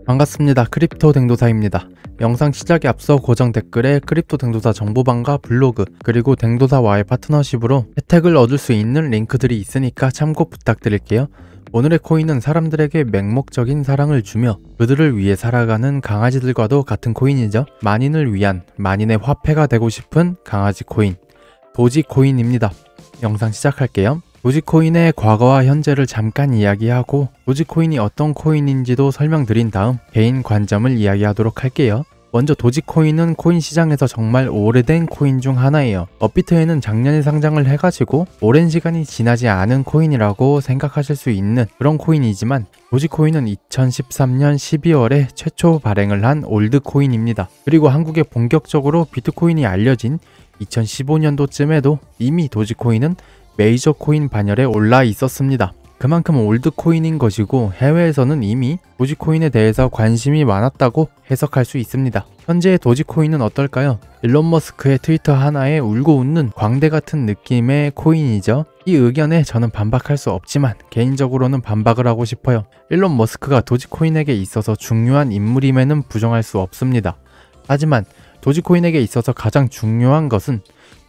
반갑습니다. 크립토 댕도사입니다. 영상 시작에 앞서 고정 댓글에 크립토 댕도사 정보방과 블로그 그리고 댕도사와의 파트너십으로 혜택을 얻을 수 있는 링크들이 있으니까 참고 부탁드릴게요. 오늘의 코인은 사람들에게 맹목적인 사랑을 주며 그들을 위해 살아가는 강아지들과도 같은 코인이죠. 만인을 위한 만인의 화폐가 되고 싶은 강아지 코인 도지코인입니다. 영상 시작할게요. 도지코인의 과거와 현재를 잠깐 이야기하고 도지코인이 어떤 코인인지도 설명드린 다음 개인 관점을 이야기하도록 할게요. 먼저 도지코인은 코인 시장에서 정말 오래된 코인 중 하나예요. 업비트에는 작년에 상장을 해가지고 오랜 시간이 지나지 않은 코인이라고 생각하실 수 있는 그런 코인이지만 도지코인은 2013년 12월에 최초 발행을 한 올드 코인입니다. 그리고 한국에 본격적으로 비트코인이 알려진 2015년도쯤에도 이미 도지코인은 메이저 코인 반열에 올라 있었습니다. 그만큼 올드 코인인 것이고 해외에서는 이미 도지코인에 대해서 관심이 많았다고 해석할 수 있습니다. 현재의 도지코인은 어떨까요? 일론 머스크의 트위터 하나에 울고 웃는 광대 같은 느낌의 코인이죠. 이 의견에 저는 반박할 수 없지만 개인적으로는 반박을 하고 싶어요. 일론 머스크가 도지코인에게 있어서 중요한 인물임에는 부정할 수 없습니다. 하지만 도지코인에게 있어서 가장 중요한 것은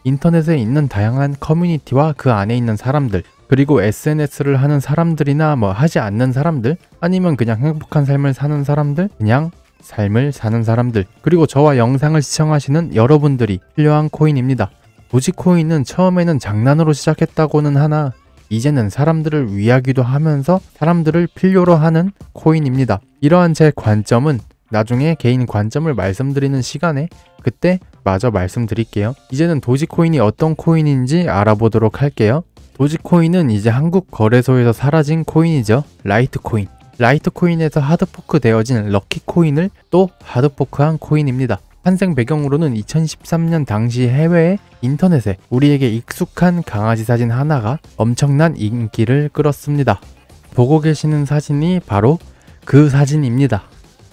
인터넷에 있는 다양한 커뮤니티와 그 안에 있는 사람들, 그리고 SNS를 하는 사람들이나 하지 않는 사람들, 아니면 그냥 행복한 삶을 사는 사람들, 그냥 삶을 사는 사람들, 그리고 저와 영상을 시청하시는 여러분들이 필요한 코인입니다. 도지코인은 처음에는 장난으로 시작했다고는 하나 이제는 사람들을 위하기도 하면서 사람들을 필요로 하는 코인입니다. 이러한 제 관점은 나중에 개인 관점을 말씀드리는 시간에 그때 마저 말씀드릴게요. 이제는 도지코인이 어떤 코인인지 알아보도록 할게요. 도지코인은 이제 한국 거래소에서 사라진 코인이죠. 라이트코인. 라이트코인에서 하드포크 되어진 럭키코인을 또 하드포크한 코인입니다. 탄생 배경으로는 2013년 당시 해외의 인터넷에 우리에게 익숙한 강아지 사진 하나가 엄청난 인기를 끌었습니다. 보고 계시는 사진이 바로 그 사진입니다.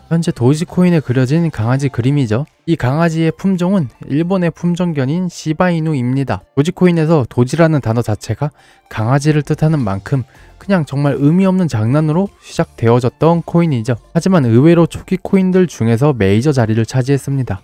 현재 도지코인에 그려진 강아지 그림이죠. 이 강아지의 품종은 일본의 품종견인 시바이누입니다. 도지코인에서 도지라는 단어 자체가 강아지를 뜻하는 만큼 그냥 정말 의미 없는 장난으로 시작되어졌던 코인이죠. 하지만 의외로 초기 코인들 중에서 메이저 자리를 차지했습니다.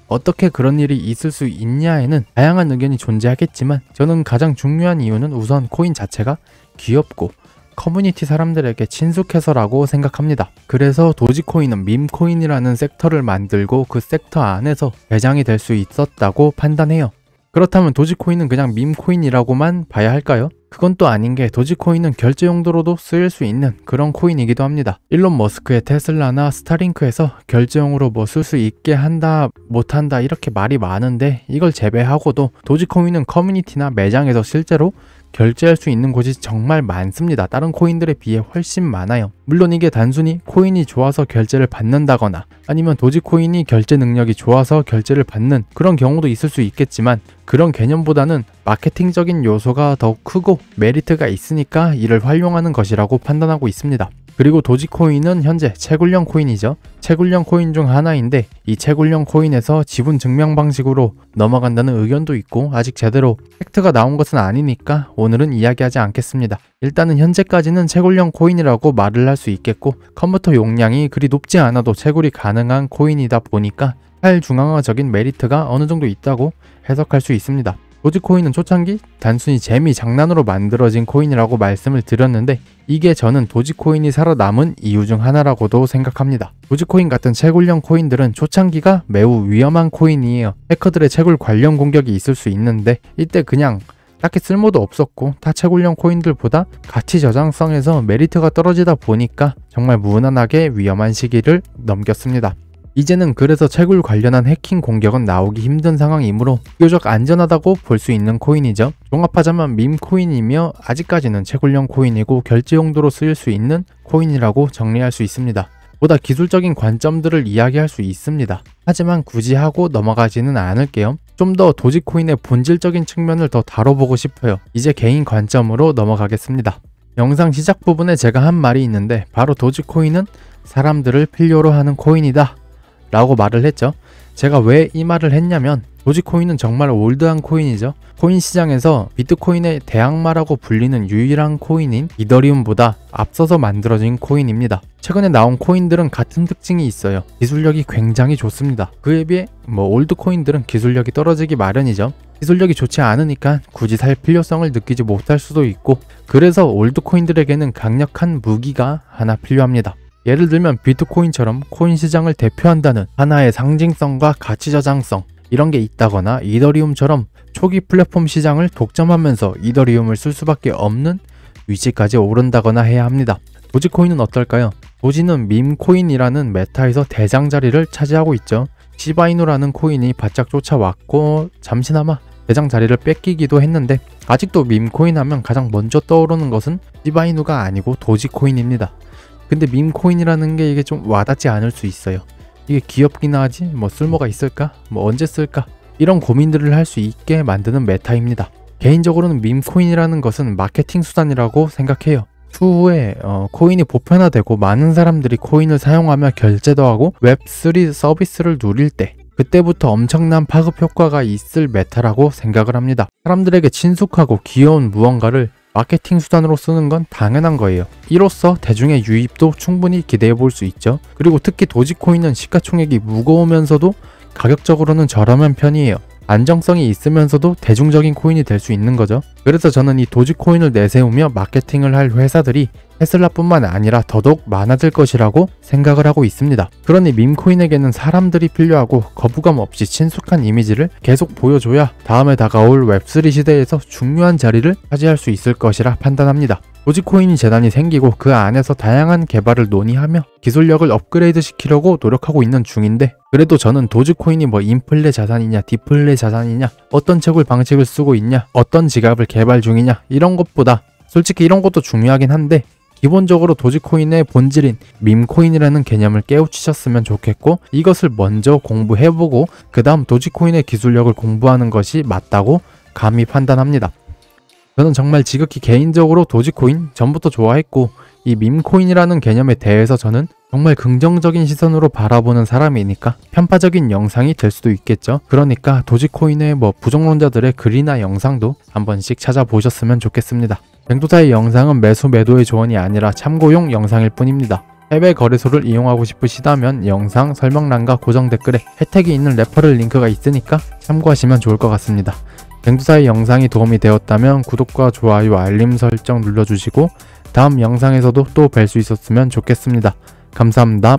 어떻게 그런 일이 있을 수 있냐에는 다양한 의견이 존재하겠지만 저는 가장 중요한 이유는 우선 코인 자체가 귀엽고 커뮤니티 사람들에게 친숙해서라고 생각합니다. 그래서 도지코인은 밈코인이라는 섹터를 만들고 그 섹터 안에서 매장이 될 수 있었다고 판단해요. 그렇다면 도지코인은 그냥 밈코인이라고만 봐야 할까요? 그건 또 아닌 게 도지코인은 결제 용도로도 쓰일 수 있는 그런 코인이기도 합니다. 일론 머스크의 테슬라나 스타링크에서 결제용으로 쓸 수 있게 한다 못한다 이렇게 말이 많은데 이걸 제외하고도 도지코인은 커뮤니티나 매장에서 실제로 결제할 수 있는 곳이 정말 많습니다. 다른 코인들에 비해 훨씬 많아요. 물론 이게 단순히 코인이 좋아서 결제를 받는다거나 아니면 도지코인이 결제 능력이 좋아서 결제를 받는 그런 경우도 있을 수 있겠지만 그런 개념보다는 마케팅적인 요소가 더 크고 메리트가 있으니까 이를 활용하는 것이라고 판단하고 있습니다. 그리고 도지코인은 현재 채굴형 코인이죠. 채굴형 코인 중 하나인데 이 채굴형 코인에서 지분 증명 방식으로 넘어간다는 의견도 있고 아직 제대로 팩트가 나온 것은 아니니까 오늘은 이야기하지 않겠습니다. 일단은 현재까지는 채굴형 코인이라고 말을 할 수 있겠고 컴퓨터 용량이 그리 높지 않아도 채굴이 가능한 코인이다 보니까 탈중앙화적인 메리트가 어느 정도 있다고 해석할 수 있습니다. 도지코인은 초창기 단순히 재미 장난으로 만들어진 코인이라고 말씀을 드렸는데 이게 저는 도지코인이 살아남은 이유 중 하나라고도 생각합니다. 도지코인 같은 채굴형 코인들은 초창기가 매우 위험한 코인이에요. 해커들의 채굴 관련 공격이 있을 수 있는데 이때 그냥 딱히 쓸모도 없었고 타 채굴형 코인들보다 가치 저장성에서 메리트가 떨어지다 보니까 정말 무난하게 위험한 시기를 넘겼습니다. 이제는 그래서 채굴 관련한 해킹 공격은 나오기 힘든 상황이므로 비교적 안전하다고 볼 수 있는 코인이죠. 종합하자면 밈코인이며 아직까지는 채굴형 코인이고 결제 용도로 쓰일 수 있는 코인이라고 정리할 수 있습니다. 보다 기술적인 관점들을 이야기할 수 있습니다. 하지만 굳이 하고 넘어가지는 않을게요. 좀 더 도지코인의 본질적인 측면을 더 다뤄보고 싶어요. 이제 개인 관점으로 넘어가겠습니다. 영상 시작 부분에 제가 한 말이 있는데 바로 도지코인은 사람들을 필요로 하는 코인이다 라고 말을 했죠. 제가 왜 이 말을 했냐면 도지코인은 정말 올드한 코인이죠. 코인 시장에서 비트코인의 대항마라고 불리는 유일한 코인인 이더리움보다 앞서서 만들어진 코인입니다. 최근에 나온 코인들은 같은 특징이 있어요. 기술력이 굉장히 좋습니다. 그에 비해 올드 코인들은 기술력이 떨어지기 마련이죠. 기술력이 좋지 않으니까 굳이 살 필요성을 느끼지 못할 수도 있고, 그래서 올드 코인들에게는 강력한 무기가 하나 필요합니다. 예를 들면 비트코인처럼 코인 시장을 대표한다는 하나의 상징성과 가치 저장성, 이런 게 있다거나 이더리움처럼 초기 플랫폼 시장을 독점하면서 이더리움을 쓸 수밖에 없는 위치까지 오른다거나 해야 합니다. 도지코인은 어떨까요? 도지는 밈코인이라는 메타에서 대장 자리를 차지하고 있죠. 시바이누라는 코인이 바짝 쫓아왔고 잠시나마 대장 자리를 뺏기기도 했는데, 아직도 밈코인 하면 가장 먼저 떠오르는 것은 시바이누가 아니고 도지코인입니다. 근데 밈코인이라는 게 이게 좀 와닿지 않을 수 있어요. 이게 귀엽긴 하지 쓸모가 있을까? 언제 쓸까? 이런 고민들을 할 수 있게 만드는 메타입니다. 개인적으로는 밈코인이라는 것은 마케팅 수단이라고 생각해요. 추후에 코인이 보편화되고 많은 사람들이 코인을 사용하며 결제도 하고 웹3 서비스를 누릴 때, 그때부터 엄청난 파급 효과가 있을 메타라고 생각을 합니다. 사람들에게 친숙하고 귀여운 무언가를 마케팅 수단으로 쓰는 건 당연한 거예요. 이로써 대중의 유입도 충분히 기대해 볼 수 있죠. 그리고 특히 도지코인은 시가총액이 무거우면서도 가격적으로는 저렴한 편이에요. 안정성이 있으면서도 대중적인 코인이 될 수 있는 거죠. 그래서 저는 이 도지코인을 내세우며 마케팅을 할 회사들이 테슬라뿐만 아니라 더더욱 많아질 것이라고 생각을 하고 있습니다. 그러니 밈코인에게는 사람들이 필요하고 거부감 없이 친숙한 이미지를 계속 보여줘야 다음에 다가올 웹3 시대에서 중요한 자리를 차지할 수 있을 것이라 판단합니다. 도지코인 재단이 생기고 그 안에서 다양한 개발을 논의하며 기술력을 업그레이드 시키려고 노력하고 있는 중인데, 그래도 저는 도지코인이 인플레 자산이냐 디플레 자산이냐, 어떤 채굴 방식을 쓰고 있냐, 어떤 지갑을 개발 중이냐, 이런 것보다 솔직히 이런 것도 중요하긴 한데, 기본적으로 도지코인의 본질인 밈코인이라는 개념을 깨우치셨으면 좋겠고, 이것을 먼저 공부해보고 그 다음 도지코인의 기술력을 공부하는 것이 맞다고 감히 판단합니다. 저는 정말 지극히 개인적으로 도지코인 전부터 좋아했고, 이 밈코인이라는 개념에 대해서 저는 정말 긍정적인 시선으로 바라보는 사람이니까 편파적인 영상이 될 수도 있겠죠. 그러니까 도지코인의 부정론자들의 글이나 영상도 한 번씩 찾아보셨으면 좋겠습니다. 댕도사의 영상은 매수 매도의 조언이 아니라 참고용 영상일 뿐입니다. 해외 거래소를 이용하고 싶으시다면 영상 설명란과 고정 댓글에 혜택이 있는 레퍼럴 링크가 있으니까 참고하시면 좋을 것 같습니다. 댕도사의 영상이 도움이 되었다면 구독과 좋아요, 알림 설정 눌러주시고 다음 영상에서도 또 뵐 수 있었으면 좋겠습니다. 감사합니다.